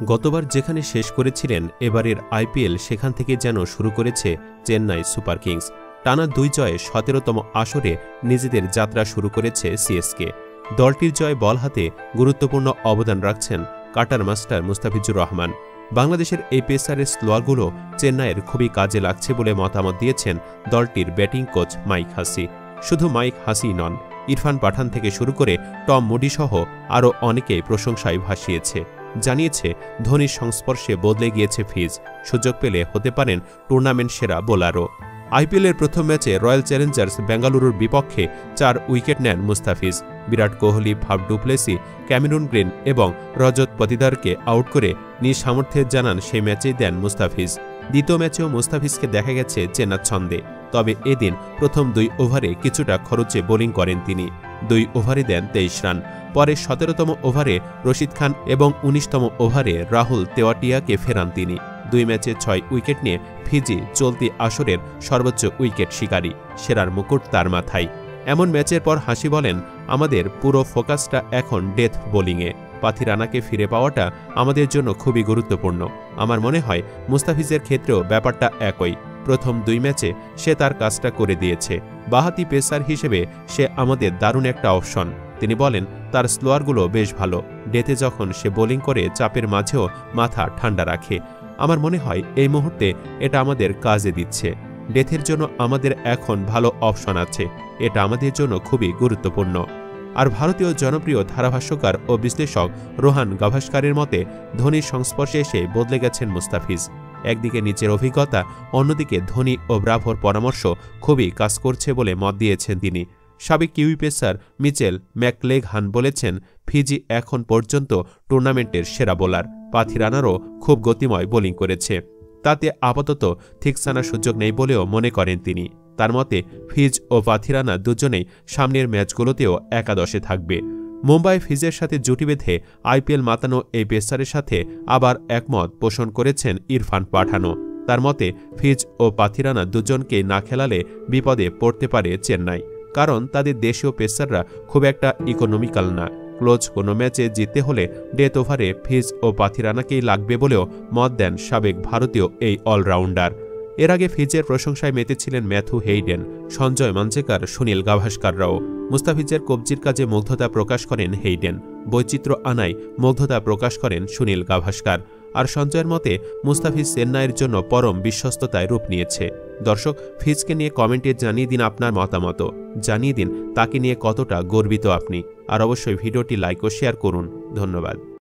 গতবার যেখানে শেষ করেছিলেন এবারের আইপিএল সেখান থেকে যেন শুরু করেছে চেন্নাই সুপার কিংস। টানা ২ জয়ে ১৭তম আসরে নিজেদের যাত্রা শুরু করেছে সিএসকে। দলটির জয় বল হাতে গুরুত্বপূর্ণ অবদান রাখছেন কাটার মাস্টার মুস্তাফিজুর রহমান। বাংলাদেশের এই পেসারের স্লোয়ারগুলো চেন্নাইয়ের খুবই কাজে লাগছে বলে মতামত দিয়েছেন দলটির ব্যাটিং কোচ মাইক হাসি। শুধু মাইক হাসি নন, ইরফান পাঠান থেকে শুরু করে টম মুডি সহ আরও অনেকেই প্রশংসায় ভাসিয়েছে। জানিয়েছে ধোনির সংস্পর্শে বদলে গিয়েছে ফিজ, সুযোগ পেলে হতে পারেন টুর্নামেন্ট সেরা বোলারও। আইপিএলের প্রথম ম্যাচে রয়্যাল চ্যালেঞ্জার্স বেঙ্গালুরুর বিপক্ষে ৪ উইকেট নেন Mustafiz. Virat Kohli, Faf du Plessis, Cameron Green এবং রজত পতিদারকে আউট করে নিজ সামর্থ্যের জানান সেই ম্যাচেই দেন মুস্তাফিজ। দ্বিতীয় ম্যাচেও মুস্তাফিজকে দেখা গেছে চেনার ছন্দে, তবে এদিন প্রথম ২ ওভারে কিছুটা খরচে বোলিং করেন তিনি। ২ ওভারে দেন ২৩ রান। পরে ১৭তম ওভারে রশিদ খান এবং ১৯তম ওভারে রাহুল তেওয়াটিয়াকে ফেরান তিনি। ২ ম্যাচে ৬ উইকেট নিয়ে ফিজি চলতি আসরের সর্বোচ্চ উইকেট শিকারী, সেরার মুকুট তার মাথায়। এমন ম্যাচের পর হাসি বলেন, আমাদের পুরো ফোকাসটা এখন ডেথ বোলিংয়ে। পাথিরানাকে ফিরে পাওয়াটা আমাদের জন্য খুবই গুরুত্বপূর্ণ। আমার মনে হয় মুস্তাফিজের ক্ষেত্রেও ব্যাপারটা একই। প্রথম ২ ম্যাচে সে তার কাজটা করে দিয়েছে। বাঁহাতি পেসার হিসেবে সে আমাদের দারুণ একটা অপশন। তিনি বলেন, তার স্লোয়ারগুলো বেশ ভালো। ডেথে যখন সে বোলিং করে চাপের মাঝেও মাথা ঠান্ডা রাখে। আমার মনে হয় এই মুহূর্তে এটা আমাদের কাজে দিচ্ছে। ডেথের জন্য আমাদের এখন ভালো অপশন আছে, এটা আমাদের জন্য খুবই গুরুত্বপূর্ণ। আর ভারতীয় জনপ্রিয় ধারাভাষ্যকার ও বিশ্লেষক রোহান গাভাস্কারের মতে ধোনির সংস্পর্শে এসে বদলে গেছেন মুস্তাফিজ। একদিকে নিজের অভিজ্ঞতা, অন্যদিকে ধোনি ও ব্রাভোর পরামর্শ খুবই কাজ করছে বলে মত দিয়েছেন তিনি। সাবেক কিউই পেসার মিচেল ম্যাকলেগহান বলেছেন, ফিজি এখন পর্যন্ত টুর্নামেন্টের সেরা বোলার। পাথিরানারও খুব গতিময় বোলিং করেছে, তাতে আপাতত থিকসানার সুযোগ নেই বলেও মনে করেন তিনি। তার মতে ফিজ ও পাথিরানা দুজনেই সামনের ম্যাচগুলোতেও একাদশে থাকবে। মুম্বাই ফিজের সাথে জুটি বেঁধে আইপিএল মাতানো এই পেসারের সাথে আবার একমত পোষণ করেছেন ইরফান পাঠানও। তার মতে ফিজ ও পাথিরানা দুজনকে না খেলালে বিপদে পড়তে পারে চেন্নাই, কারণ তাদের দেশীয় পেসাররা খুব একটা ইকোনমিক্যাল না। ক্লোজ কোনো ম্যাচে জিততে হলে ডেথ ওভারে ফিজ ও পাথিরানাকেই লাগবে বলেও মত দেন সাবেক ভারতীয় এই অলরাউন্ডার। এর আগে ফিজের প্রশংসায় মেতেছিলেন ম্যাথু হেইডেন, সঞ্জয় মাঞ্জেকার, সুনীল গাভাস্কাররাও। মুস্তাফিজের কবজির কাজে মুগ্ধতা প্রকাশ করেন হেইডেন, বৈচিত্র্য আনায় মুগ্ধতা প্রকাশ করেন সুনীল গাভাস্কার। আর সঞ্জয়ের মতে মুস্তাফিজ চেন্নাইয়ের জন্য পরম বিশ্বস্ততায় রূপ নিয়েছে। দর্শক, ফিজকে নিয়ে কমেন্টে জানিয়ে দিন আপনার মতামত। জানিয়ে দিন তাকে নিয়ে কতটা গর্বিত আপনি। আর অবশ্যই ভিডিওটি লাইক ও শেয়ার করুন। ধন্যবাদ।